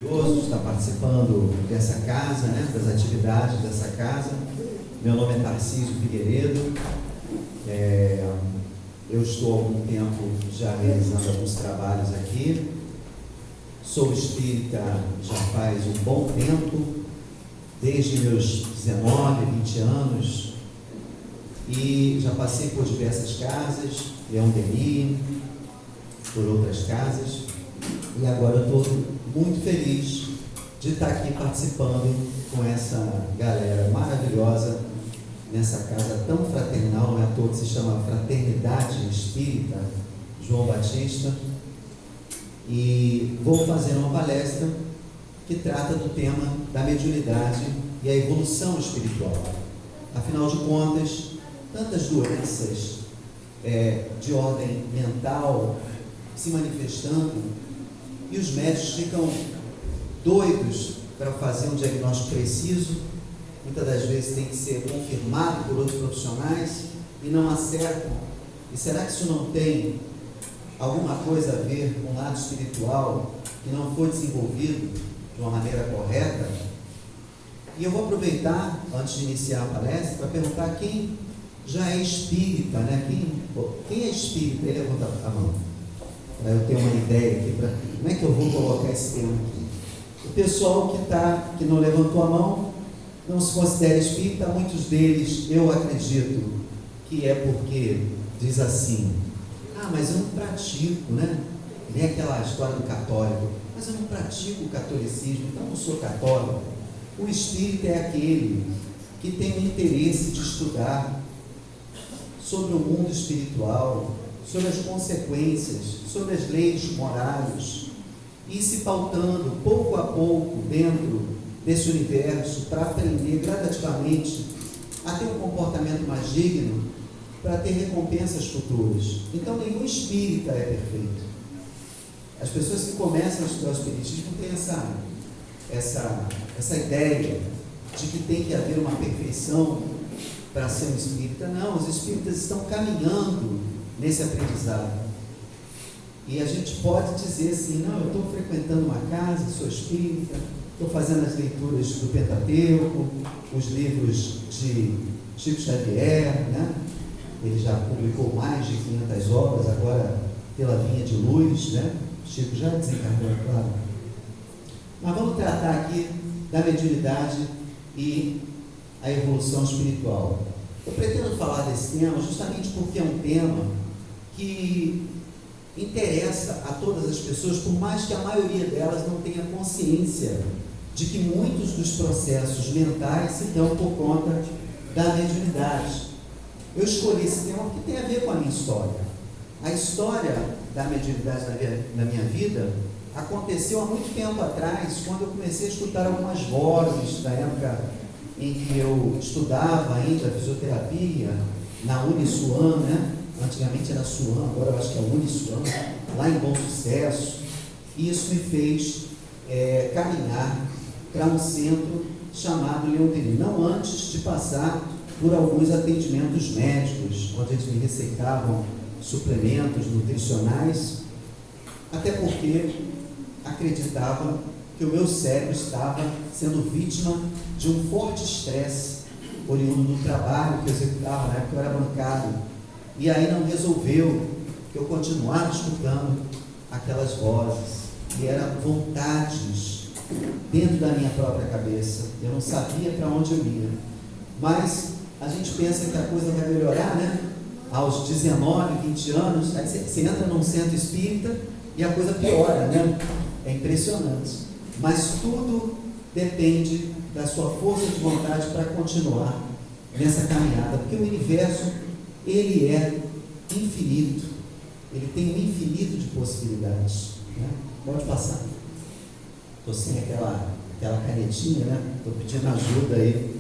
Está participando dessa casa, né, das atividades dessa casa. Meu nome é Tarcísio Figueiredo. Eu estou há algum tempo já realizando alguns trabalhos aqui. Sou espírita já faz um bom tempo, desde meus 19, 20 anos, e já passei por diversas casas, Leão Denis, por outras casas, e agora eu estou muito feliz de estar aqui participando com essa galera maravilhosa nessa casa tão fraternal, não é à toa que se chama Fraternidade Espírita João Batista, e vou fazer uma palestra que trata do tema da mediunidade e a evolução espiritual. Afinal de contas, tantas doenças de ordem mental se manifestando, e os médicos ficam doidos para fazer um diagnóstico preciso, muitas das vezes tem que ser confirmado por outros profissionais e não acertam. E será que isso não tem alguma coisa a ver com o lado espiritual que não foi desenvolvido de uma maneira correta? E eu vou aproveitar, antes de iniciar a palestra, para perguntar quem já é espírita, né? Quem é espírita? Ele levanta a mão. Eu tenho uma ideia aqui, como é que eu vou colocar esse tema aqui? O pessoal que não levantou a mão, não se considera espírita, muitos deles, eu acredito, que é porque diz assim: mas eu não pratico, né? Nem aquela história do católico, mas eu não pratico o catolicismo, então não sou católico. O espírita é aquele que tem o interesse de estudar sobre o mundo espiritual, sobre as consequências, sobre as leis morais, e se pautando pouco a pouco dentro desse universo para aprender gradativamente a ter um comportamento mais digno, para ter recompensas futuras. Então nenhum espírita é perfeito. As pessoas que começam a estudar o espiritismo têm essa ideia de que tem que haver uma perfeição para ser um espírita. Não, os espíritas estão caminhando nesse aprendizado. E a gente pode dizer assim: não, eu estou frequentando uma casa, sou espírita, estou fazendo as leituras do Pentateuco, os livros de Chico Xavier, né? Ele já publicou mais de 500 obras, agora pela Vinha de Luz, né? Chico já desencarnou, claro. Mas vamos tratar aqui da mediunidade e a evolução espiritual. Eu pretendo falar desse tema justamente porque é um tema que interessa a todas as pessoas, por mais que a maioria delas não tenha consciência de que muitos dos processos mentais se dão por conta da mediunidade. Eu escolhi esse tema porque tem a ver com a minha história. A história da mediunidade na minha vida aconteceu há muito tempo atrás, quando eu comecei a escutar algumas vozes, da época em que eu estudava ainda fisioterapia, na Uniswan, né? Antigamente era Suan, agora eu acho que é Uniswan, lá em Bom Sucesso, e isso me fez caminhar para um centro chamado Leão Denis, não antes de passar por alguns atendimentos médicos, onde eles me receitavam suplementos nutricionais, até porque acreditava que o meu cérebro estava sendo vítima de um forte estresse oriundo do trabalho que eu executava na época que eu era bancário. E aí não resolveu que eu continuasse escutando aquelas vozes, que eram vontades dentro da minha própria cabeça. Eu não sabia para onde eu ia. Mas a gente pensa que a coisa vai melhorar, né? Aos 19, 20 anos, aí você entra num centro espírita e a coisa piora, né? É impressionante. Mas tudo depende da sua força de vontade para continuar nessa caminhada, porque o universo, ele é infinito, ele tem um infinito de possibilidades, né? Pode passar. Estou sem aquela canetinha, né? Estou pedindo ajuda aí.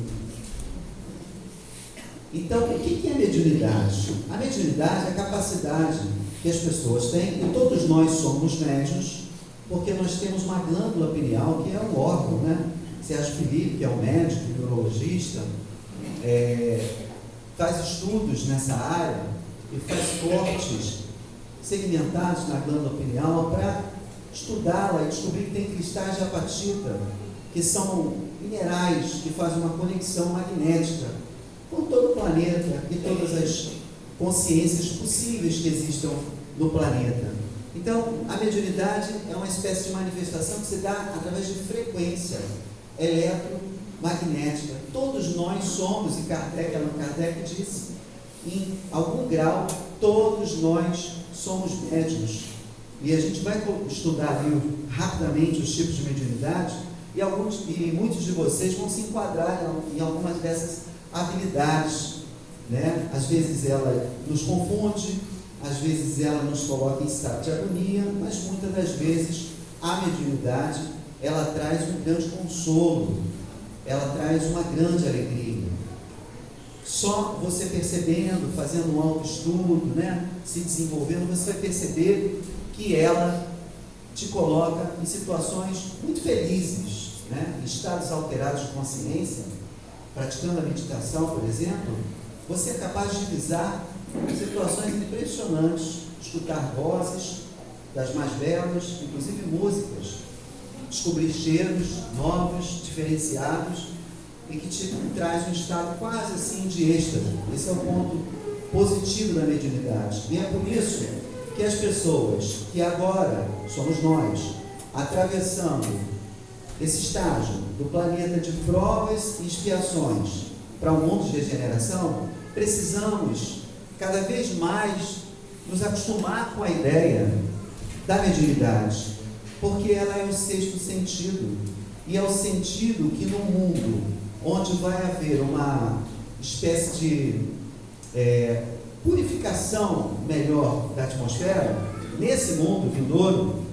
Então, o que é mediunidade? A mediunidade é a capacidade que as pessoas têm, e todos nós somos médiuns, porque nós temos uma glândula pineal, que é um órgão, né? Sérgio Felipe, que é um médico, neurologista, faz estudos nessa área e faz cortes segmentados na glândula pineal para estudá-la e descobrir que tem cristais de apatita, que são minerais que fazem uma conexão magnética com todo o planeta e todas as consciências possíveis que existam no planeta. Então, a mediunidade é uma espécie de manifestação que se dá através de frequência eletromagnética. Todos nós somos, e Allan Kardec disse, em algum grau, todos nós somos médiuns. E a gente vai estudar ali rapidamente os tipos de mediunidade, e muitos de vocês vão se enquadrar em algumas dessas habilidades, né? Às vezes ela nos confunde, às vezes ela nos coloca em estado de agonia, mas muitas das vezes a mediunidade, ela traz um grande consolo, ela traz uma grande alegria. Só você percebendo, fazendo um autoestudo, né, se desenvolvendo, você vai perceber que ela te coloca em situações muito felizes, né, em estados alterados de consciência. Praticando a meditação, por exemplo, você é capaz de visar situações impressionantes, escutar vozes das mais belas, inclusive músicas, descobrir cheiros novos, diferenciados, e que te traz um estado quase assim de êxtase. Esse é o ponto positivo da mediunidade. E é por isso que as pessoas que agora somos nós, atravessando esse estágio do planeta de provas e expiações para um mundo de regeneração, precisamos cada vez mais nos acostumar com a ideia da mediunidade, porque ela é o sexto sentido, e é o sentido que no mundo onde vai haver uma espécie de purificação melhor da atmosfera, nesse mundo vindouro,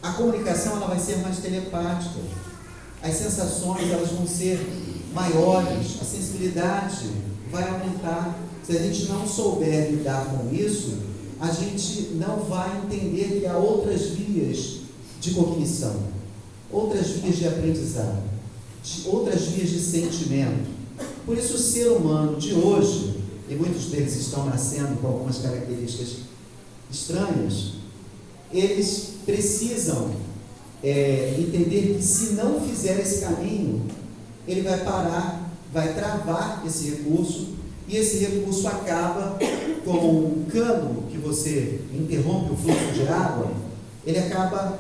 a comunicação ela vai ser mais telepática, as sensações elas vão ser maiores, a sensibilidade vai aumentar. Se a gente não souber lidar com isso, a gente não vai entender que há outras vias de cognição, outras vias de aprendizado, outras vias de sentimento. Por isso o ser humano de hoje, e muitos deles estão nascendo com algumas características estranhas, eles precisam entender que se não fizer esse caminho, ele vai parar, vai travar esse recurso, e esse recurso acaba como um cano que você interrompe o fluxo de água, ele acaba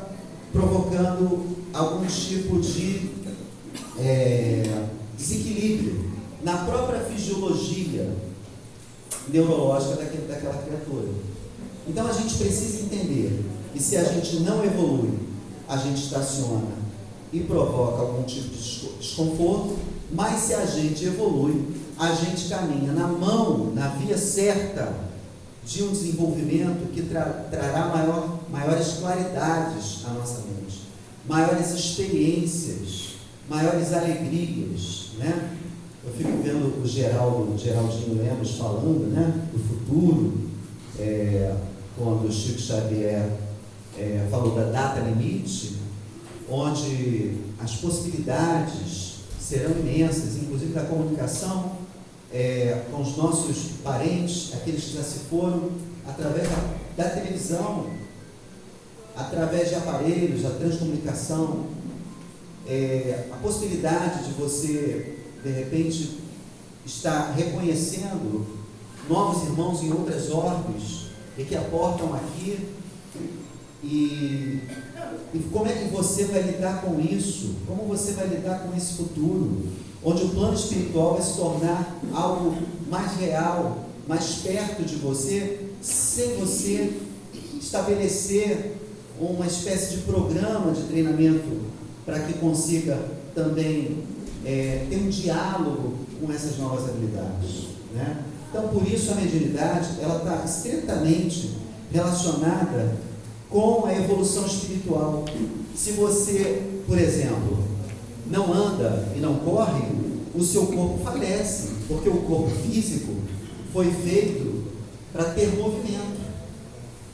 provocando algum tipo de desequilíbrio na própria fisiologia neurológica daquela criatura. Então a gente precisa entender que se a gente não evolui, a gente estaciona e provoca algum tipo de desconforto, mas se a gente evolui, a gente caminha na mão, na via certa de um desenvolvimento que trará maiores claridades à nossa mente, maiores experiências, maiores alegrias, né? Eu fico vendo o Geraldinho Lemos falando, né, do futuro, quando o Chico Xavier falou da data limite, onde as possibilidades serão imensas, inclusive da comunicação com os nossos parentes, aqueles que já se foram, através da televisão, através de aparelhos, da transcomunicação, a possibilidade de você, de repente, estar reconhecendo novos irmãos em outras orbes e que aportam aqui, e como é que você vai lidar com isso? Como você vai lidar com esse futuro, onde o plano espiritual vai se tornar algo mais real, mais perto de você, sem você estabelecer uma espécie de programa de treinamento para que consiga também ter um diálogo com essas novas habilidades, né? Então, por isso a mediunidade ela está estreitamente relacionada com a evolução espiritual. Se você, por exemplo, não anda e não corre, o seu corpo falece, porque o corpo físico foi feito para ter movimento.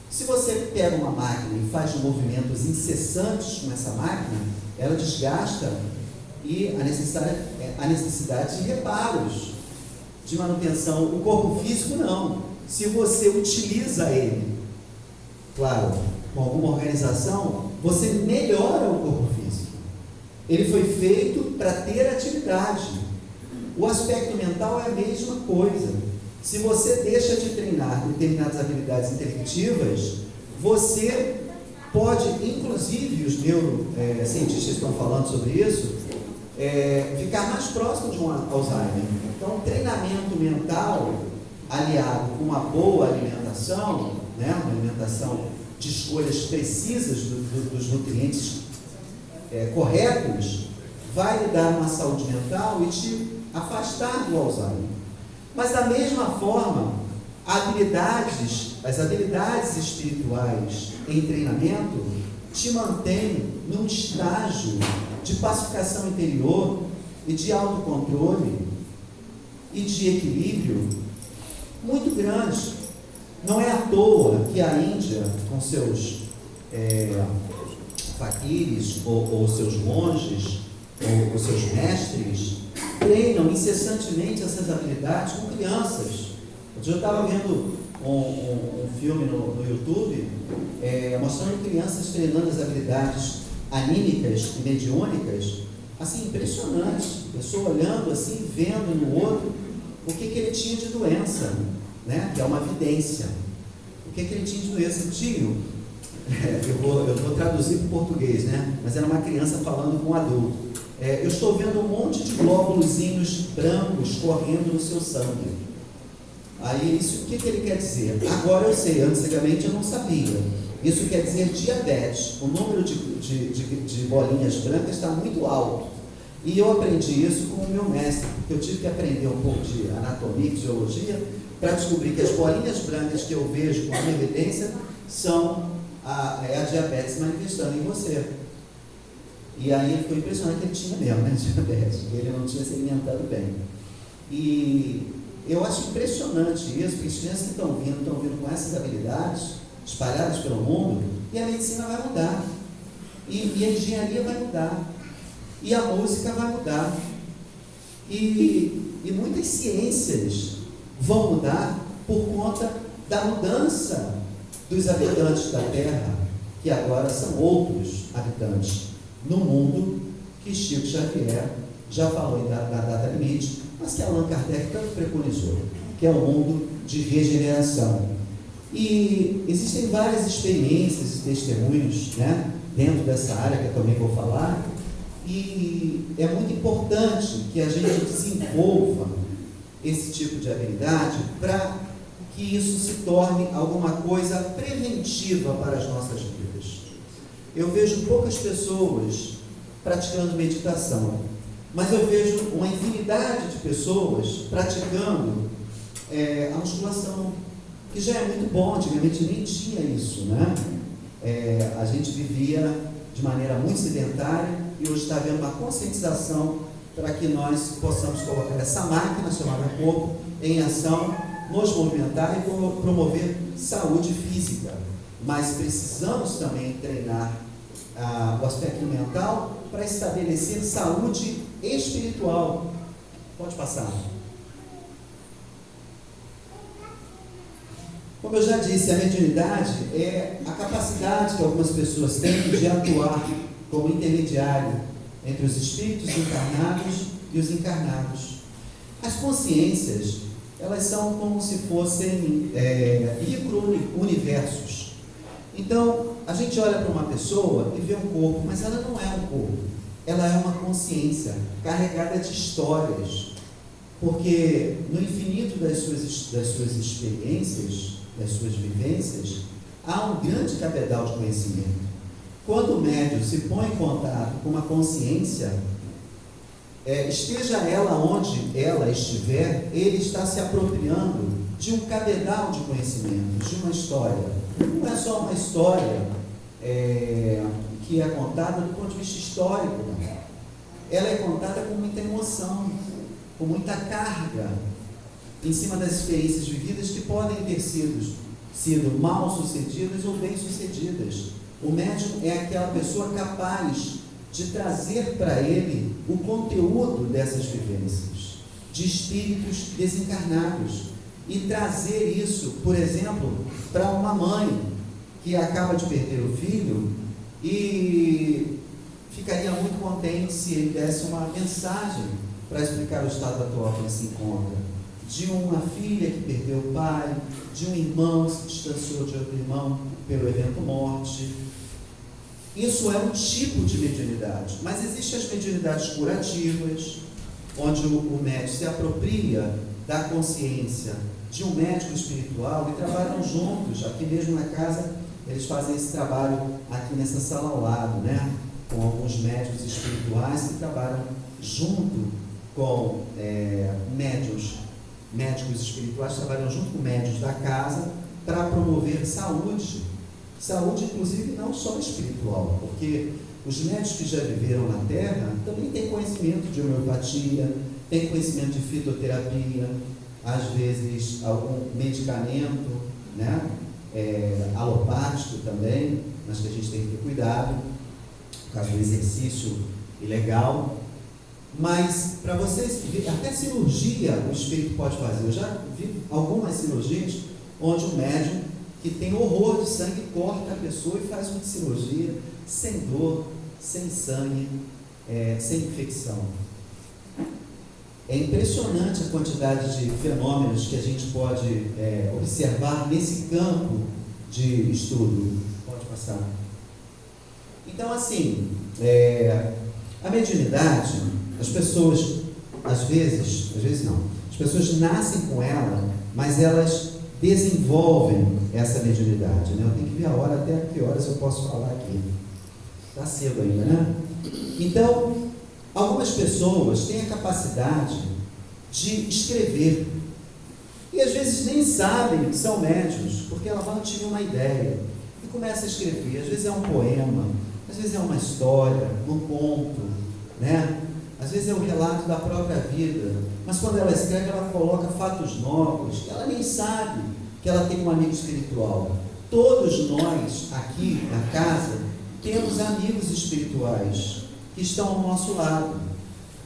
Se você pega uma máquina e faz movimentos incessantes com essa máquina, ela desgasta, e a necessidade de reparos, de manutenção. O corpo físico não. Se você utiliza ele, claro, com alguma organização, você melhora o corpo físico. Ele foi feito para ter atividade. O aspecto mental é a mesma coisa. Se você deixa de treinar determinadas habilidades intelectivas, você pode, inclusive os neurocientistas estão falando sobre isso, ficar mais próximo de um Alzheimer. Então, treinamento mental aliado com uma boa alimentação, né, uma alimentação de escolhas precisas dos nutrientes corretos, vai lhe dar uma saúde mental e te afastar do Alzheimer. Mas da mesma forma, as habilidades espirituais em treinamento te mantêm num estágio de pacificação interior e de autocontrole e de equilíbrio muito grande. Não é à toa que a Índia, com seus faquires, ou seus monges, ou seus mestres, treinam incessantemente essas habilidades com crianças. Eu estava vendo um filme no YouTube, mostrando crianças treinando as habilidades anímicas e mediúnicas, assim, impressionante. A pessoa olhando assim, vendo no outro o que ele tinha de doença, né? Que é uma vidência. O que ele tinha de doença? Tio, eu vou traduzir para o português, né? Mas era uma criança falando com um adulto. Eu estou vendo um monte de glóbulozinhos brancos correndo no seu sangue. Aí, isso, o que ele quer dizer? Agora eu sei, antigamente eu não sabia. Isso quer dizer diabetes. O número de bolinhas brancas está muito alto. E eu aprendi isso com o meu mestre, porque eu tive que aprender um pouco de anatomia e fisiologia para descobrir que as bolinhas brancas que eu vejo com evidência são a diabetes manifestando em você. E aí ele ficou impressionado que ele tinha mesmo, né, diabetes, que ele não tinha se alimentado bem. E eu acho impressionante isso, porque as crianças que estão vindo com essas habilidades espalhadas pelo mundo, e a medicina vai mudar, e a engenharia vai mudar, e a música vai mudar, e muitas ciências vão mudar por conta da mudança dos habitantes da Terra, que agora são outros habitantes no mundo que Chico Xavier já falou da data limite, mas que Allan Kardec tanto preconizou, que é o mundo de regeneração. E existem várias experiências e testemunhos, né, dentro dessa área que eu também vou falar, e é muito importante que a gente desenvolva esse tipo de habilidade para que isso se torne alguma coisa preventiva para as nossas vidas. Eu vejo poucas pessoas praticando meditação, mas eu vejo uma infinidade de pessoas praticando a musculação, que já é muito bom. Antigamente nem tinha isso, né? A gente vivia de maneira muito sedentária e hoje está havendo uma conscientização para que nós possamos colocar essa máquina chamada corpo em ação, nos movimentar e promover saúde física. Mas precisamos também treinar o aspecto mental para estabelecer saúde espiritual. Pode passar. Como eu já disse, a mediunidade é a capacidade que algumas pessoas têm de atuar como intermediário entre os espíritos encarnados e os encarnados. As consciências, elas são como se fossem micro-universos. Então, a gente olha para uma pessoa e vê um corpo, mas ela não é um corpo. Ela é uma consciência carregada de histórias. Porque no infinito das suas experiências, das suas vivências, há um grande cabedal de conhecimento. Quando o médium se põe em contato com uma consciência, esteja ela onde ela estiver, ele está se apropriando de um cabedal de conhecimentos, de uma história. Não é só uma história que é contada do ponto de vista histórico, não. Ela é contada com muita emoção, com muita carga, em cima das experiências vividas que podem ter sido mal sucedidas ou bem sucedidas. O médium é aquela pessoa capaz de trazer para ele o conteúdo dessas vivências, de espíritos desencarnados, e trazer isso, por exemplo, para uma mãe que acaba de perder o filho e ficaria muito contente se ele desse uma mensagem para explicar o estado atual que ele se encontra, de uma filha que perdeu o pai, de um irmão que se distanciou de outro irmão pelo evento morte. Isso é um tipo de mediunidade, mas existem as mediunidades curativas, onde o médico se apropria da consciência de um médico espiritual e trabalham juntos. Aqui mesmo na casa, eles fazem esse trabalho aqui nessa sala ao lado, né? Com alguns médicos espirituais que trabalham junto com médicos espirituais, trabalham junto com médicos da casa para promover saúde, inclusive não só espiritual, porque os médicos que já viveram na Terra também têm conhecimento de homeopatia, têm conhecimento de fitoterapia, às vezes algum medicamento, né? Alopático também, mas que a gente tem que ter cuidado, por causa do exercício ilegal. Mas para vocês, até cirurgia o espírito pode fazer. Eu já vi algumas cirurgias onde o médium que tem horror de sangue corta a pessoa e faz uma cirurgia sem dor, sem sangue, sem infecção. É impressionante a quantidade de fenômenos que a gente pode observar nesse campo de estudo. Pode passar. Então, assim, a mediunidade, as pessoas, às vezes não, as pessoas nascem com ela, mas elas desenvolvem essa mediunidade, né? Eu tenho que ver a hora, até que horas eu posso falar aqui. Está cedo ainda, né? Então, algumas pessoas têm a capacidade de escrever e às vezes nem sabem que são médiuns, porque ela vai tiver uma ideia e começa a escrever. Às vezes é um poema, às vezes é uma história, um conto, né? Às vezes é um relato da própria vida, mas quando ela escreve, ela coloca fatos novos, ela nem sabe que ela tem um amigo espiritual. Todos nós aqui na casa temos amigos espirituais que estão ao nosso lado.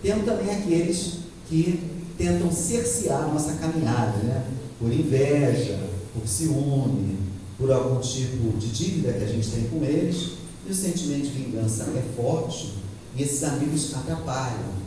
Temos também aqueles que tentam cercear a nossa caminhada, né? Por inveja, por ciúme, por algum tipo de dívida que a gente tem com eles, e o sentimento de vingança é forte, e esses amigos atrapalham.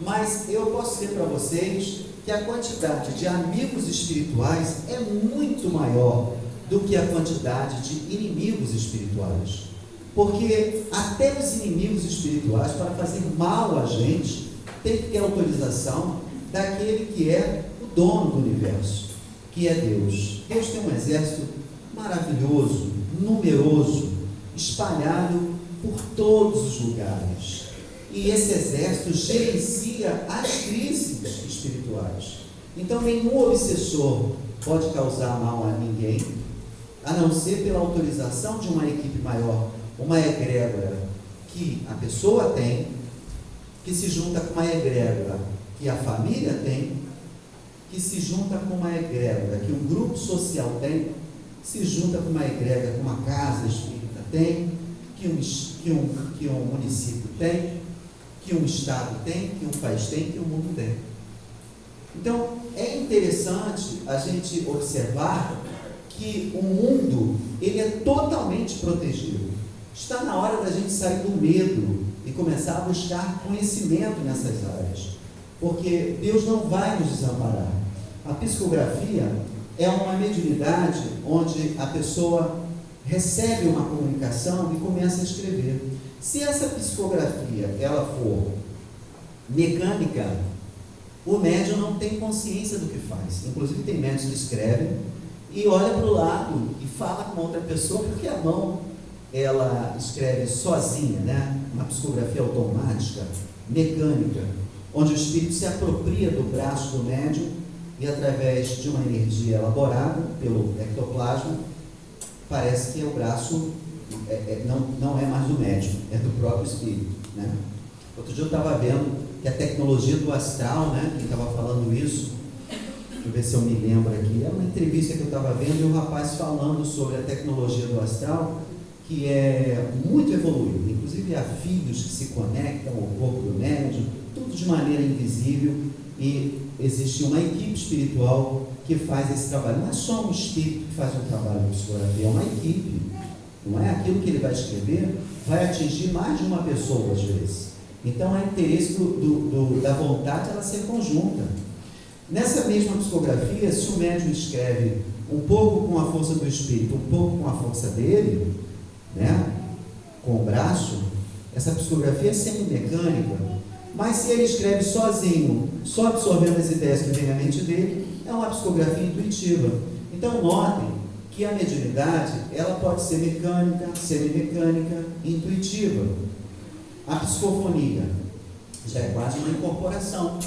Mas eu posso dizer para vocês que a quantidade de amigos espirituais é muito maior do que a quantidade de inimigos espirituais. Porque até os inimigos espirituais, para fazer mal a gente, tem que ter autorização daquele que é o dono do universo, que é Deus. Deus tem um exército maravilhoso, numeroso, espalhado por todos os lugares. E esse exército gerencia as crises espirituais. Então, nenhum obsessor pode causar mal a ninguém, a não ser pela autorização de uma equipe maior, uma egrégora que a pessoa tem, que se junta com uma egrégora que a família tem, que se junta com uma egrégora que um grupo social tem, se junta com uma egrégora que uma casa espírita tem, que um município tem, que um estado tem, que um país tem, que o mundo tem. Então, é interessante a gente observar que o mundo, ele é totalmente protegido. Está na hora da gente sair do medo e começar a buscar conhecimento nessas áreas, porque Deus não vai nos desamparar. A psicografia é uma mediunidade onde a pessoa recebe uma comunicação e começa a escrever. Se essa psicografia ela for mecânica, o médium não tem consciência do que faz. Inclusive tem médiums que escrevem e olha para o lado e fala com outra pessoa, porque a mão ela escreve sozinha, né? Uma psicografia automática, mecânica, onde o espírito se apropria do braço do médium e através de uma energia elaborada pelo ectoplasma, parece que o braço não é mais do médium, é do próprio espírito, né? Outro dia eu estava vendo que a tecnologia do astral, né? Quem estava falando isso, deixa eu ver se eu me lembro aqui, é uma entrevista que eu estava vendo e um rapaz falando sobre a tecnologia do astral, que é muito evoluída. Inclusive há fios que se conectam ao corpo do médium, tudo de maneira invisível, e existe uma equipe espiritual que faz esse trabalho. Não é só um espírito que faz um trabalho de psicografia, é uma equipe. Não é aquilo que ele vai escrever, vai atingir mais de uma pessoa às vezes. Então é interesse da vontade ela ser conjunta. Nessa mesma psicografia, se o médium escreve um pouco com a força do espírito, um pouco com a força dele, né, com o braço, essa psicografia é semimecânica. Mas se ele escreve sozinho, só absorvendo as ideias que vêm à mente dele, é uma psicografia intuitiva. Então notem que a mediunidade, ela pode ser mecânica, semimecânica, intuitiva. A psicofonia já é quase uma incorporação.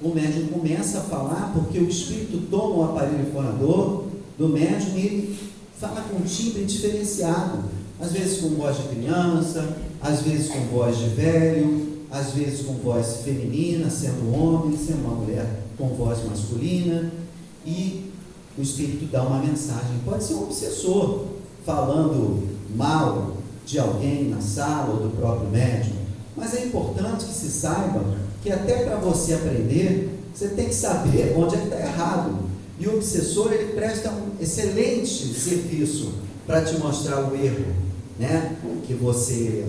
O médium começa a falar porque o espírito toma o aparelho fonador do médium e ele fala com um timbre diferenciado, às vezes com voz de criança, às vezes com voz de velho, às vezes com voz feminina, sendo homem, sendo uma mulher com voz masculina, e o espírito dá uma mensagem. Pode ser um obsessor falando mal de alguém na sala ou do próprio médium, mas é importante que se saiba que até para você aprender, você tem que saber onde é que está errado. E o obsessor, ele presta um excelente serviço para te mostrar o erro, né, que você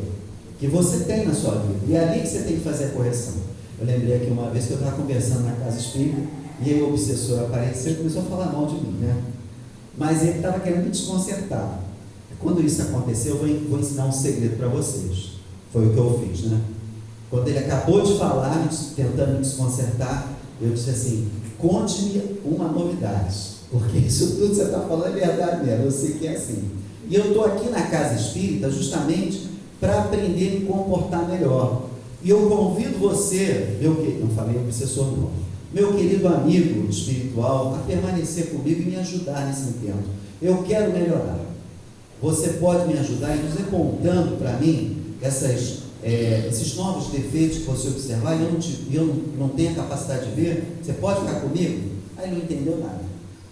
tem na sua vida. E é ali que você tem que fazer a correção. Eu lembrei aqui uma vez que eu estava conversando na casa espírita, e aí o obsessor apareceu e começou a falar mal de mim, né? Mas ele estava querendo me desconcertar. Quando isso aconteceu, eu vou ensinar um segredo para vocês. Foi o que eu fiz, né? Quando ele acabou de falar, tentando me desconcertar, eu disse assim: conte-me uma novidade, porque isso tudo que você está falando é verdade mesmo, eu sei que é assim. E eu estou aqui na casa espírita justamente para aprender a me comportar melhor. E eu convido você, não falei obsessor não, meu querido amigo espiritual, a permanecer comigo e me ajudar nesse intento. Eu quero melhorar. Você pode me ajudar, inclusive apontando para mim esses novos defeitos que você observar e eu não tenho a capacidade de ver. Você pode ficar comigo? Aí não entendeu nada,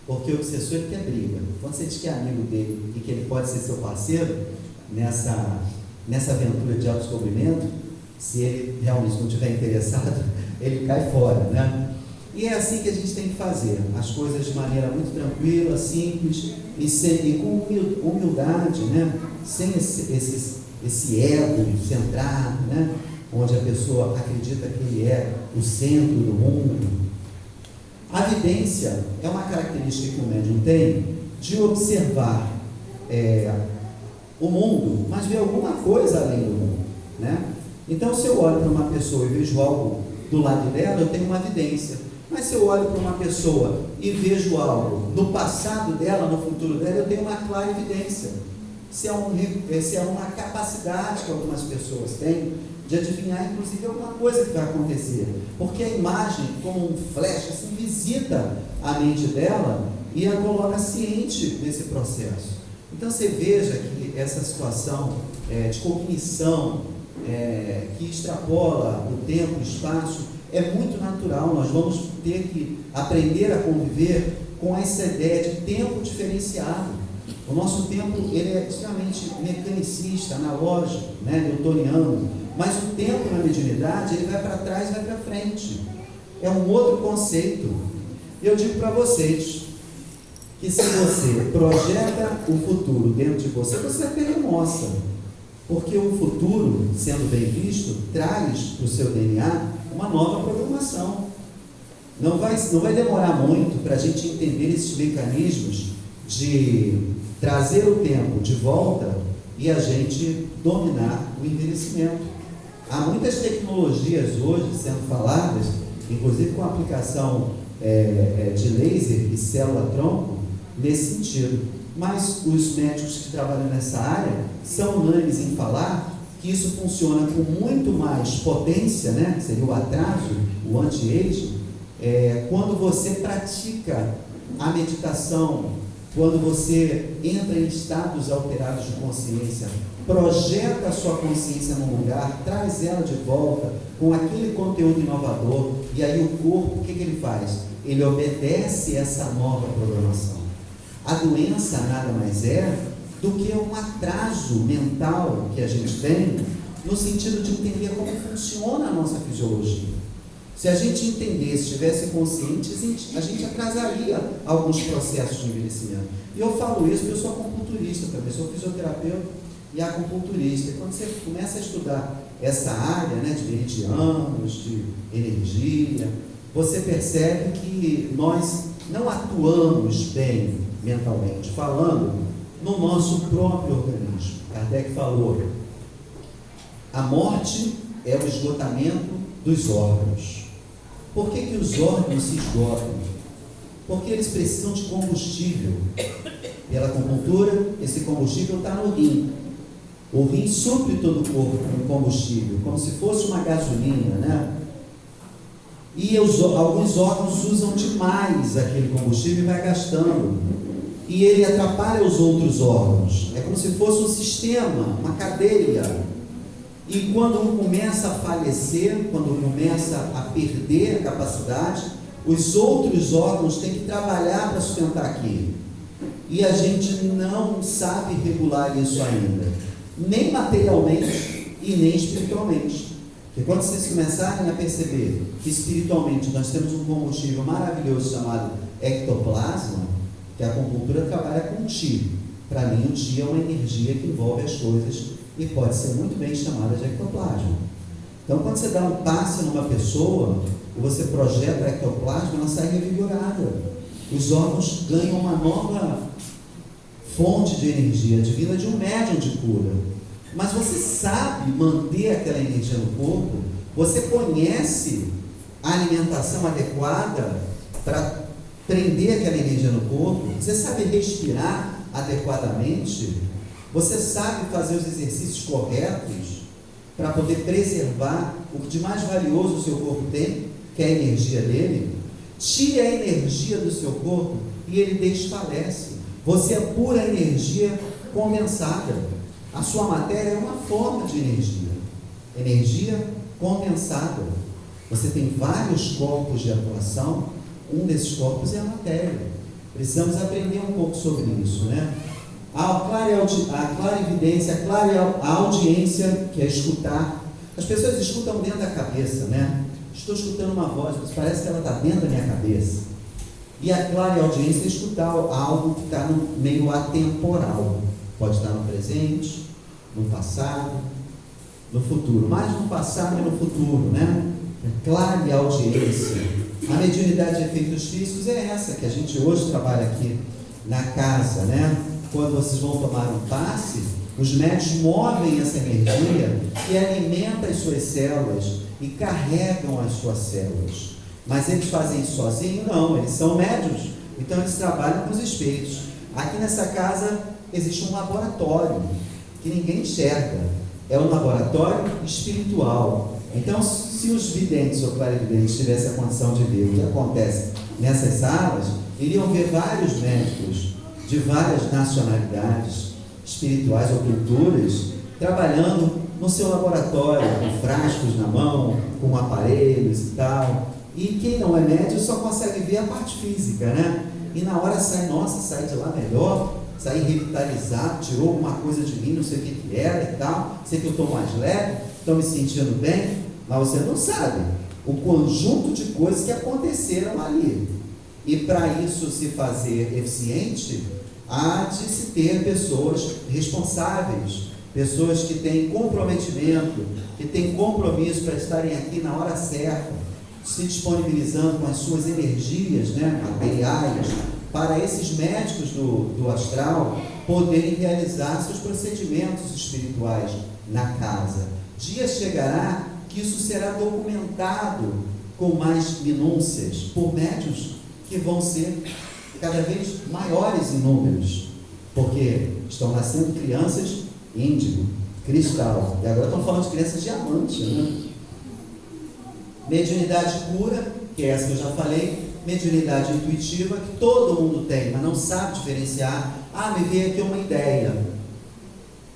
porque o obsessor ele quer briga. Quando você diz que é amigo dele e que ele pode ser seu parceiro nessa aventura de autodescobrimento, se ele realmente não estiver interessado, ele cai fora, né? E é assim que a gente tem que fazer as coisas de maneira muito tranquila, simples e com humildade, né? Sem esse ego centrado, né? Onde a pessoa acredita que ele é o centro do mundo. A vidência é uma característica que o médium tem de observar o mundo, mas ver alguma coisa além do mundo, né? Então, se eu olho para uma pessoa e vejo algo do lado dela, eu tenho uma vidência. Mas se eu olho para uma pessoa e vejo algo no passado dela, no futuro dela, eu tenho uma clarividência. Se é uma capacidade que algumas pessoas têm de adivinhar, inclusive, alguma coisa que vai acontecer. Porque a imagem, como um flash, assim, visita a mente dela e a coloca ciente desse processo. Então, você veja que essa situação de cognição que extrapola o tempo e o espaço é muito natural. Nós vamos ter que aprender a conviver com essa ideia de tempo diferenciado. O nosso tempo ele é extremamente mecanicista, analógico, né, newtoniano, mas o tempo na mediunidade ele vai para trás e vai para frente. É um outro conceito. Eu digo para vocês que se você projeta o futuro dentro de você, você vai ter remorsa, porque o futuro, sendo bem visto, traz para o seu DNA uma nova programação. Não vai demorar muito para a gente entender esses mecanismos de trazer o tempo de volta e a gente dominar o envelhecimento. Há muitas tecnologias hoje sendo faladas, inclusive com a aplicação de laser e célula-tronco, nesse sentido. Mas os médicos que trabalham nessa área são unânimes em falar que isso funciona com muito mais potência, né? Seria o atraso, o anti-aging, quando você pratica a meditação, quando você entra em estados alterados de consciência, projeta a sua consciência num lugar, traz ela de volta com aquele conteúdo inovador, e aí o corpo, o que ele faz? Ele obedece essa nova programação. A doença nada mais é do que um atraso mental que a gente tem, no sentido de entender como funciona a nossa fisiologia. Se a gente entendesse, estivesse consciente, a gente atrasaria alguns processos de envelhecimento. E eu falo isso porque eu sou acupunturista também, sou fisioterapeuta, e acupunturista. E quando você começa a estudar essa área, né, de meridianos, de energia, você percebe que nós não atuamos bem, mentalmente falando, no nosso próprio organismo. Kardec falou, a morte é o esgotamento dos órgãos. Por que os órgãos se esgotam? Porque eles precisam de combustível. Pela acupuntura, esse combustível está no rim. O rim supre todo o corpo com combustível, como se fosse uma gasolina, né? E alguns órgãos usam demais aquele combustível e vai gastando. E ele atrapalha os outros órgãos. É como se fosse um sistema, uma cadeia. E quando um começa a falecer, quando um começa a perder a capacidade, os outros órgãos têm que trabalhar para sustentar aquilo. E a gente não sabe regular isso ainda, nem materialmente e nem espiritualmente. Porque quando vocês começarem a perceber que espiritualmente nós temos um combustível maravilhoso chamado ectoplasma, que a acupuntura trabalha com Ti. Para mim, o Ti é uma energia que envolve as coisas e pode ser muito bem chamada de ectoplasma. Então, quando você dá um passe numa pessoa e você projeta ectoplasma, ela sai revigorada. Os órgãos ganham uma nova fonte de energia divina de um médium de cura. Mas você sabe manter aquela energia no corpo? Você conhece a alimentação adequada para prender aquela energia no corpo? Você sabe respirar adequadamente? Você sabe fazer os exercícios corretos para poder preservar o que de mais valioso o seu corpo tem, que é a energia dele? Tire a energia do seu corpo e ele desfalece. Você é pura energia condensada. A sua matéria é uma forma de energia condensada. Você tem vários corpos de atuação, um desses corpos é a matéria. Precisamos aprender um pouco sobre isso, né? A clarividência, a audiência, que é escutar. As pessoas escutam dentro da cabeça, né? Estou escutando uma voz, mas parece que ela está dentro da minha cabeça. E a clareaudiência é escutar algo que está no meio atemporal. Pode estar no presente, no passado, no futuro. Mais no passado e no futuro, né? Clareaudiência. A mediunidade de efeitos físicos é essa que a gente hoje trabalha aqui na casa, né? Quando vocês vão tomar um passe, os médicos movem essa energia que alimenta as suas células e carregam as suas células. Mas eles fazem isso sozinhos? Não, eles são médiuns, então eles trabalham com os espíritos. Aqui nessa casa existe um laboratório que ninguém enxerga, é um laboratório espiritual. Então, se os videntes ou clarividentes tivessem a condição de ver o que acontece nessas salas, iriam ver vários médicos de várias nacionalidades, espirituais ou culturas, trabalhando no seu laboratório, com frascos na mão, com aparelhos e tal. E quem não é médium só consegue ver a parte física, né? E na hora sai, nossa, sai de lá melhor, sai revitalizado, tirou alguma coisa de mim, não sei o que era e tal, sei que eu estou mais leve, estou me sentindo bem, mas você não sabe o conjunto de coisas que aconteceram ali. E para isso se fazer eficiente, há de se ter pessoas responsáveis, pessoas que têm comprometimento, que têm compromisso para estarem aqui na hora certa, se disponibilizando com as suas energias, né, materiais, para esses médicos do astral poderem realizar seus procedimentos espirituais na casa. Dia chegará que isso será documentado com mais minúcias por médiuns que vão ser cada vez maiores em números, porque estão nascendo crianças índigo, cristal, e agora estão falando de crianças diamante, né? Mediunidade pura, que é essa que eu já falei, mediunidade intuitiva, que todo mundo tem, mas não sabe diferenciar. Ah, me veio aqui uma ideia.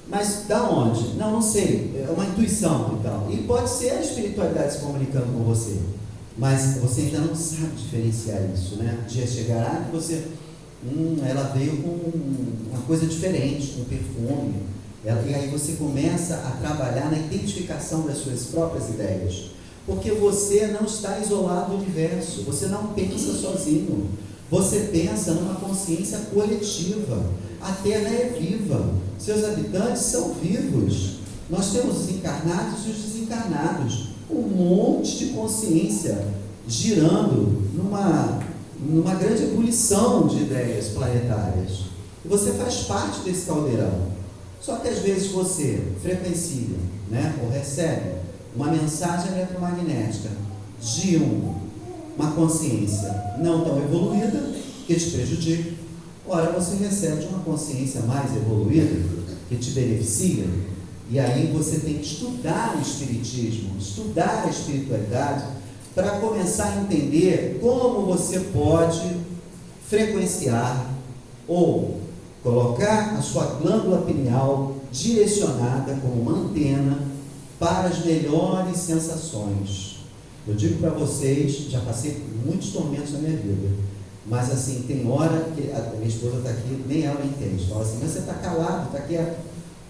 Mas da onde? Não sei, é uma intuição então. E pode ser a espiritualidade se comunicando com você, mas você ainda não sabe diferenciar isso, né? O dia chegará que você, ela veio com uma coisa diferente, com perfume. E aí você começa a trabalhar na identificação das suas próprias ideias. Porque você não está isolado do universo, você não pensa sozinho, você pensa numa consciência coletiva. A Terra é viva, seus habitantes são vivos. Nós temos os encarnados e os desencarnados, um monte de consciência girando numa grande ebulição de ideias planetárias. E você faz parte desse caldeirão. Só que às vezes você frequencia, né, ou recebe uma mensagem eletromagnética de uma consciência não tão evoluída, que te prejudica. Ora, você recebe de uma consciência mais evoluída, que te beneficia, e aí você tem que estudar o Espiritismo, estudar a espiritualidade, para começar a entender como você pode frequenciar ou colocar a sua glândula pineal direcionada como uma antena para as melhores sensações. Eu digo para vocês, já passei por muitos tormentos na minha vida, mas assim, tem hora que a minha esposa está aqui, nem ela entende, fala assim, mas você está calado, está quieto.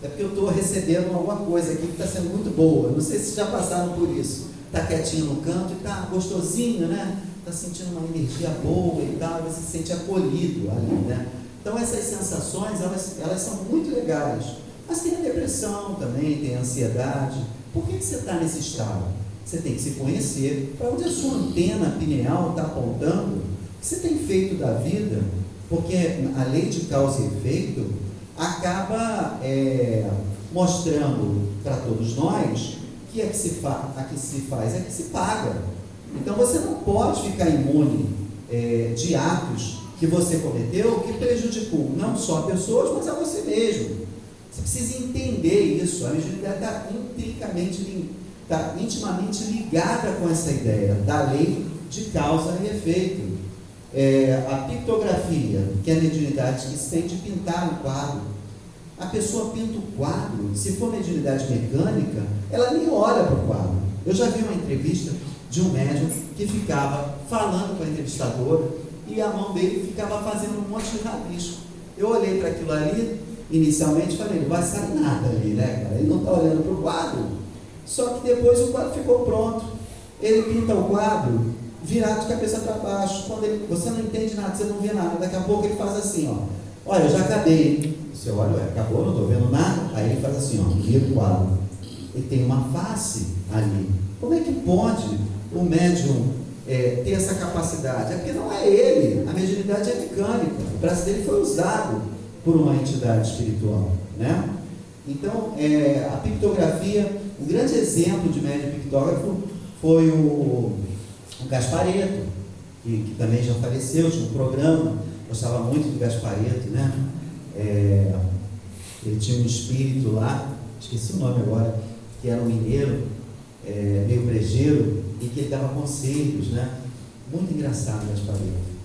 É porque eu estou recebendo alguma coisa aqui que está sendo muito boa. Não sei se já passaram por isso. Está quietinho no canto e está gostosinho, né? Está sentindo uma energia boa e tal, você se sente acolhido ali, né? Então essas sensações, elas são muito legais. Mas tem a depressão também, tem a ansiedade. Por que você está nesse estado? Você tem que se conhecer. Para onde a sua antena pineal está apontando, o que você tem feito da vida? Porque a lei de causa e efeito acaba mostrando para todos nós que a que se faz é que se paga. Então você não pode ficar imune de atos que você cometeu que prejudicou não só pessoas, mas a você mesmo. Você precisa entender isso. A mediunidade está intimamente ligada com essa ideia da lei de causa e efeito. A pictografia, que é a mediunidade que se tem de pintar um quadro. A pessoa pinta o quadro, se for mediunidade mecânica, ela nem olha para o quadro. Eu já vi uma entrevista de um médium que ficava falando com a entrevistadora e a mão dele ficava fazendo um monte de rabisco. Eu olhei para aquilo ali, inicialmente falei, não vai sair nada ali, né, cara? Ele não está olhando para o quadro. Só que depois o quadro ficou pronto. Ele pinta o quadro virado de cabeça para baixo. Você não entende nada, você não vê nada. Daqui a pouco ele faz assim, ó. Olha, eu já acabei. Você olha, acabou, não estou vendo nada. Aí ele faz assim, ó, vira o quadro. Ele tem uma face ali. Como é que pode o médium ter essa capacidade? É porque não é ele. A mediunidade é mecânica. O braço dele foi usado por uma entidade espiritual, né? Então, a pictografia, um grande exemplo de médium pictógrafo foi o Gasparetto, que também já faleceu, tinha um programa, gostava muito do Gasparetto, né? Ele tinha um espírito lá, esqueci o nome agora, que era um mineiro, meio brejeiro, e que ele dava conselhos, né? Muito engraçado o Gasparetto.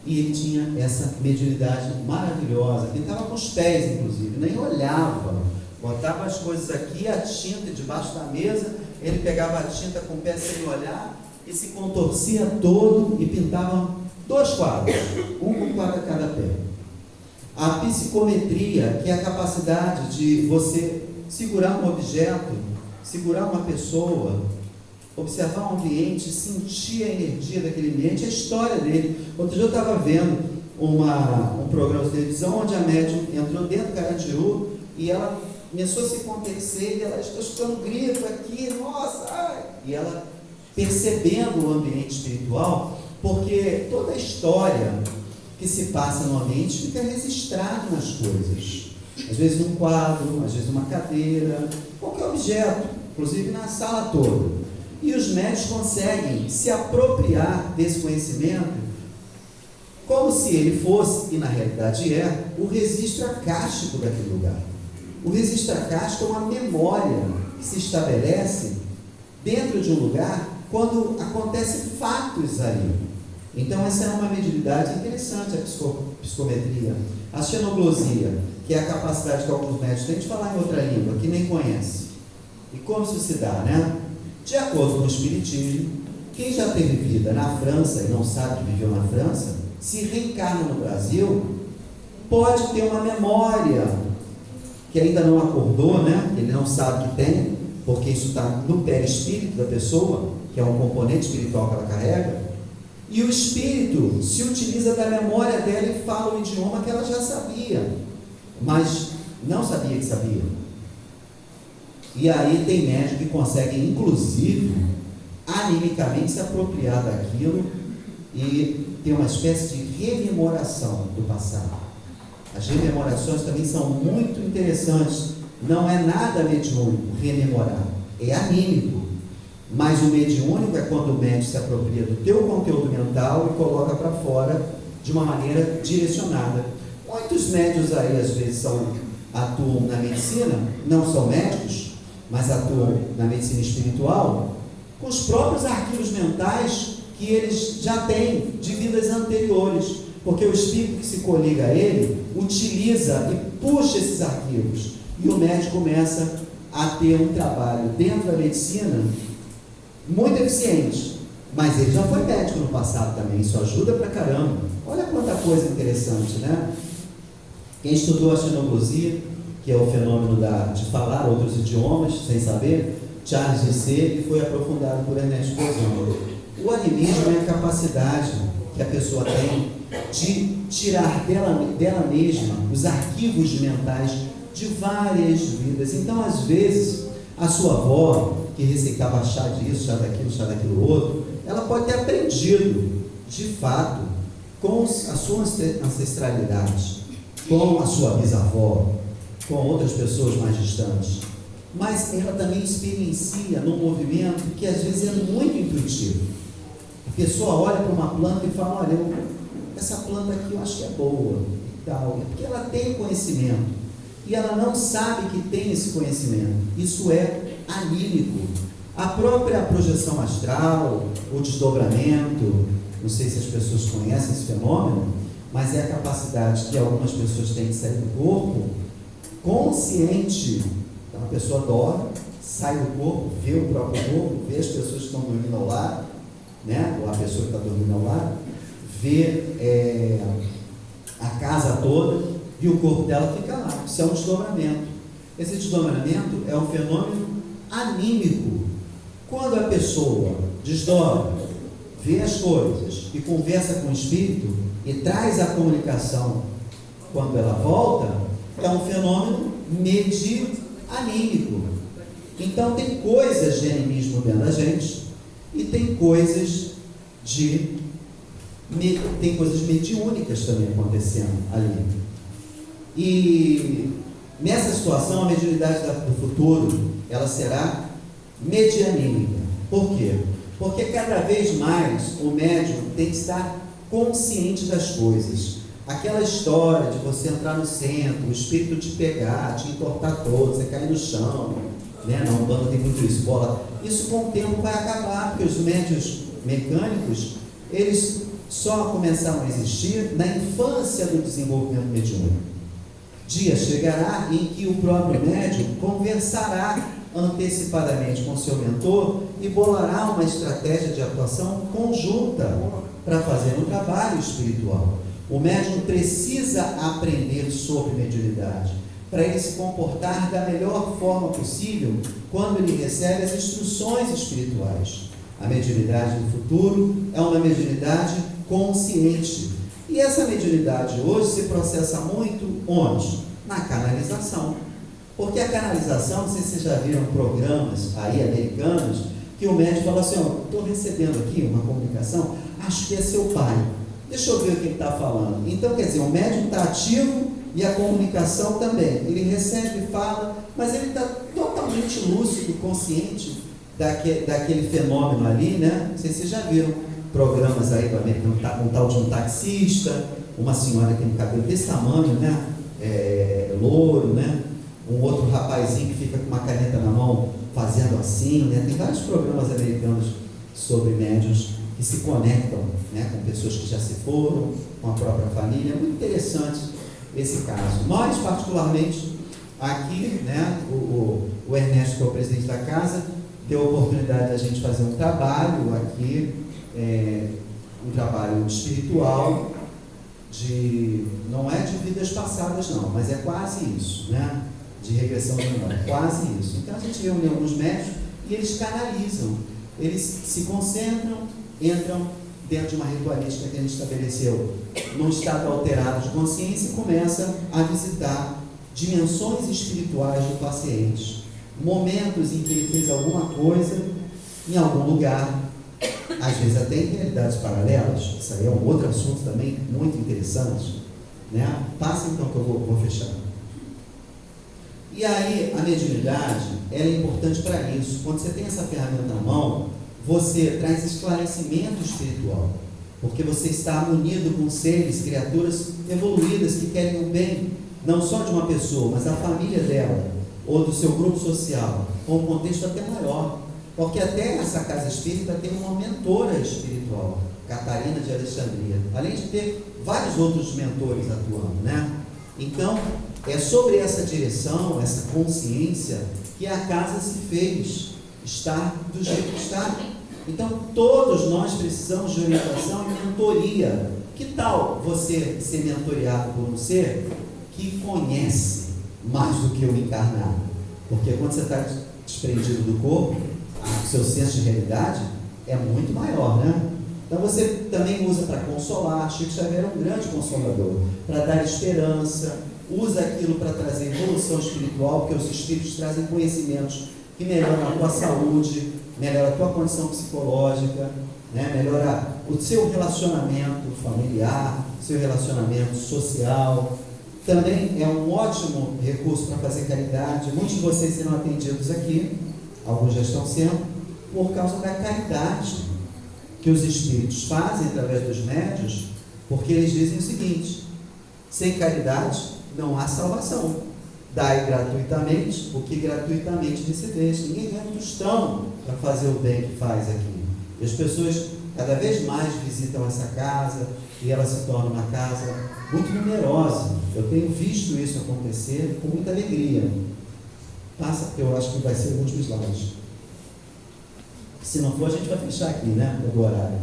E ele tinha essa mediunidade maravilhosa, pintava com os pés, inclusive, nem olhava, botava as coisas aqui, a tinta debaixo da mesa, ele pegava a tinta com o pé sem olhar, e se contorcia todo e pintava 2 quadros, um quadro a cada pé. A psicometria, que é a capacidade de você segurar um objeto, segurar uma pessoa, observar um ambiente, sentir a energia daquele ambiente, a história dele. Outro dia eu estava vendo um programa de televisão onde a médium entrou dentro do Carandiru e ela começou a se contorcer e ela está escutando grito aqui, nossa, ai! E ela percebendo o ambiente espiritual, porque toda a história que se passa no ambiente fica registrada nas coisas, às vezes num quadro, às vezes numa cadeira, qualquer objeto, inclusive na sala toda, e os médios conseguem se apropriar desse conhecimento como se ele fosse, e na realidade o registro acástico daquele lugar. O registro acástico é uma memória que se estabelece dentro de um lugar quando acontecem fatos ali. Então essa é uma mediunidade interessante, a psicometria. A xenoglosia, que é a capacidade que alguns médicos têm de falar em outra língua, que nem conhece. E como isso se dá, né? De acordo com o Espiritismo, quem já teve vida na França e não sabe que viveu na França, se reencarna no Brasil, pode ter uma memória que ainda não acordou, né? Ele não sabe que tem, porque isso está no perispírito da pessoa, que é um componente espiritual que ela carrega, e o espírito se utiliza da memória dela e fala o idioma que ela já sabia. mas não sabia que sabia. E aí tem médium que consegue, inclusive, animicamente se apropriar daquilo e ter uma espécie de rememoração do passado. As rememorações também são muito interessantes. Não é nada mediúnico rememorar, é anímico. Mas o mediúnico é quando o médium se apropria do teu conteúdo mental e coloca para fora de uma maneira direcionada. Muitos médiuns aí, às vezes, atuam na medicina, não são médicos, mas atuam na medicina espiritual, com os próprios arquivos mentais que eles já têm de vidas anteriores, porque o espírito que se coliga a ele utiliza e puxa esses arquivos, e o médico começa a ter um trabalho dentro da medicina muito eficiente, mas ele já foi médico no passado também, isso ajuda pra caramba. Olha quanta coisa interessante, né? Quem estudou a xenoglosia, que é o fenômeno de falar outros idiomas sem saber, Charles Risset, foi aprofundado por Ernesto Bozano. O animismo é a capacidade que a pessoa tem de tirar dela mesma os arquivos mentais de várias vidas. Então, às vezes, a sua avó, que receitava chá disso, chá daquilo outro, ela pode ter aprendido, de fato, com a sua ancestralidade, com a sua bisavó, com outras pessoas mais distantes, mas ela também experiencia num movimento que às vezes é muito intuitivo. A pessoa olha para uma planta e fala: olha, essa planta aqui eu acho que é boa e tal, porque ela tem conhecimento e ela não sabe que tem esse conhecimento. Isso é anímico. A própria projeção astral, o desdobramento, não sei se as pessoas conhecem esse fenômeno, mas é a capacidade que algumas pessoas têm de sair do corpo consciente. Então a pessoa dorme, sai do corpo, vê o próprio corpo, vê as pessoas que estão dormindo ao lado, né? Ou a pessoa que está dormindo ao lado, vê a casa toda, e o corpo dela fica lá. Isso é um desdobramento. Esse desdobramento é um fenômeno anímico. Quando a pessoa desdobra, vê as coisas e conversa com o espírito e traz a comunicação quando ela volta, é um fenômeno medianímico. Então tem coisas de animismo dentro da gente e tem coisas mediúnicas também acontecendo ali. E nessa situação a mediunidade do futuro ela será medianímica. Por quê? Porque cada vez mais o médium tem que estar consciente das coisas. Aquela história de você entrar no centro, o espírito te pegar, te entortar todo, você cair no chão, né? Na Umbanda tem muito isso, isso com o tempo vai acabar, porque os médiuns mecânicos, eles só começaram a existir na infância do desenvolvimento mediúnico. Dia chegará em que o próprio médium conversará antecipadamente com seu mentor e bolará uma estratégia de atuação conjunta para fazer um trabalho espiritual. O médium precisa aprender sobre mediunidade para ele se comportar da melhor forma possível quando ele recebe as instruções espirituais. A mediunidade do futuro é uma mediunidade consciente. E essa mediunidade hoje se processa muito onde? Na canalização. Porque a canalização, não sei se vocês já viram programas aí americanos, que o médium fala assim: estou recebendo aqui uma comunicação, acho que é seu pai, deixa eu ver o que ele está falando. Então, quer dizer, o médium está ativo e a comunicação também. Ele recebe e fala, mas ele está totalmente lúcido, consciente daquele fenômeno ali, né? Não sei se vocês já viram programas aí do americano, um tal de um taxista, uma senhora que tem um cabelo desse tamanho, né? Louro, né? Um outro rapazinho que fica com uma caneta na mão fazendo assim, né? Tem vários programas americanos sobre médiuns que se conectam, né, com pessoas que já se foram, com a própria família. É muito interessante esse caso. Nós, particularmente, aqui, né, o Ernesto, que é o presidente da casa, deu a oportunidade de a gente fazer um trabalho aqui, um trabalho espiritual, não é de vidas passadas não, mas é quase isso, né? De regressão de memória, quase isso. Então a gente reúne alguns médicos e eles canalizam, eles se concentram, entram dentro de uma ritualística que a gente estabeleceu num estado alterado de consciência e começa a visitar dimensões espirituais do paciente, momentos em que ele fez alguma coisa em algum lugar, às vezes até em realidades paralelas. Isso aí é um outro assunto também muito interessante, né? Passa então que eu vou fechar. E aí a mediunidade, ela é importante para isso. Quando você tem essa ferramenta na mão, você traz esclarecimento espiritual, porque você está unido com seres, criaturas evoluídas que querem o bem, não só de uma pessoa, mas da família dela, ou do seu grupo social, ou um contexto até maior. Porque até essa casa espírita tem uma mentora espiritual, Catarina de Alexandria, além de ter vários outros mentores atuando, né? Então, é sobre essa direção, essa consciência, que a casa se fez estar do jeito que está. Então, todos nós precisamos de orientação e mentoria. Que tal você ser mentoreado por um ser que conhece mais do que o encarnado? Porque quando você está desprendido do corpo, o seu senso de realidade é muito maior, né? Então você também usa para consolar. Chico Xavier é um grande consolador, para dar esperança, usa aquilo para trazer evolução espiritual, porque os espíritos trazem conhecimentos que melhoram a tua saúde, melhoram a tua condição psicológica, né? Melhora o seu relacionamento familiar, seu relacionamento social. Também é um ótimo recurso para fazer caridade. Muitos de vocês serão atendidos aqui, alguns já estão sendo, por causa da caridade que os espíritos fazem através dos médiuns, porque eles dizem o seguinte: sem caridade não há salvação. Dai gratuitamente o que gratuitamente recebeis. Ninguém ganha um tostão para fazer o bem que faz aqui. E as pessoas cada vez mais visitam essa casa, e ela se torna uma casa muito numerosa. Eu tenho visto isso acontecer com muita alegria. Passa, porque eu acho que vai ser o último slide. Se não for, a gente vai fechar aqui, né? Do horário.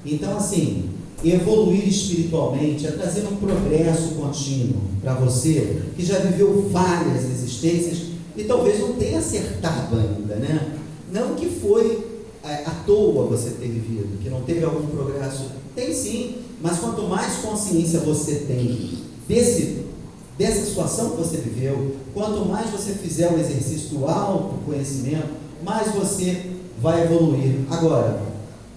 Então, assim, evoluir espiritualmente é trazer um progresso contínuo para você, que já viveu várias existências e talvez não tenha acertado ainda, né? Não que foi à toa você ter vivido, que não teve algum progresso. Tem sim, mas quanto mais consciência você tem dessa situação que você viveu, quanto mais você fizer o exercício do autoconhecimento, mais você vai evoluir. Agora,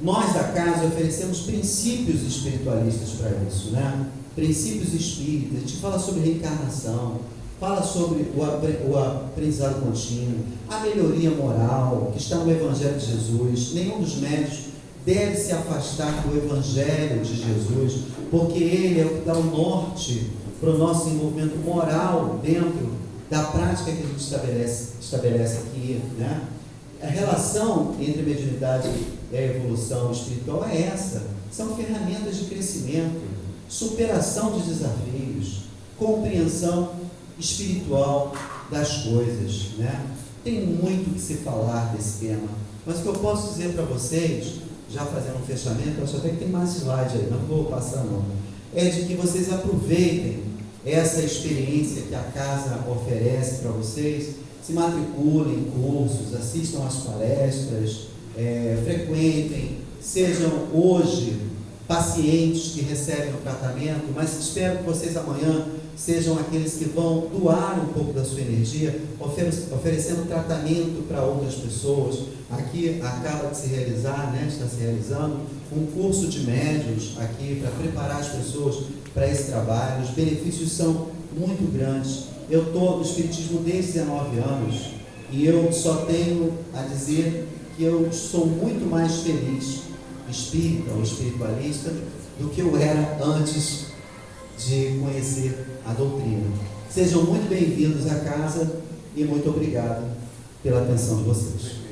nós da casa oferecemos princípios espiritualistas para isso, né? Princípios espíritas. A gente fala sobre reencarnação, fala sobre o aprendizado contínuo, a melhoria moral que está no Evangelho de Jesus. Nenhum dos médios deve se afastar do Evangelho de Jesus, porque ele é o que dá o norte para o nosso desenvolvimento moral dentro da prática que a gente estabelece aqui, né? A relação entre a mediunidade e a evolução espiritual é essa. São ferramentas de crescimento, superação de desafios, compreensão espiritual das coisas, né? Tem muito que se falar desse tema, mas o que eu posso dizer para vocês, já fazendo um fechamento, eu acho até que tem mais slide aí, mas não vou passar não, é de que vocês aproveitem essa experiência que a casa oferece para vocês, se matriculem em cursos, assistam às palestras, frequentem, sejam hoje pacientes que recebem o tratamento, mas espero que vocês amanhã sejam aqueles que vão doar um pouco da sua energia, oferecendo tratamento para outras pessoas. Aqui acaba de se realizar, né, está se realizando um curso de médiuns aqui para preparar as pessoas para esse trabalho. Os benefícios são muito grandes. Eu estou no Espiritismo desde 19 anos e eu só tenho a dizer que eu sou muito mais feliz espírita ou espiritualista do que eu era antes de conhecer a doutrina. Sejam muito bem-vindos à casa e muito obrigado pela atenção de vocês.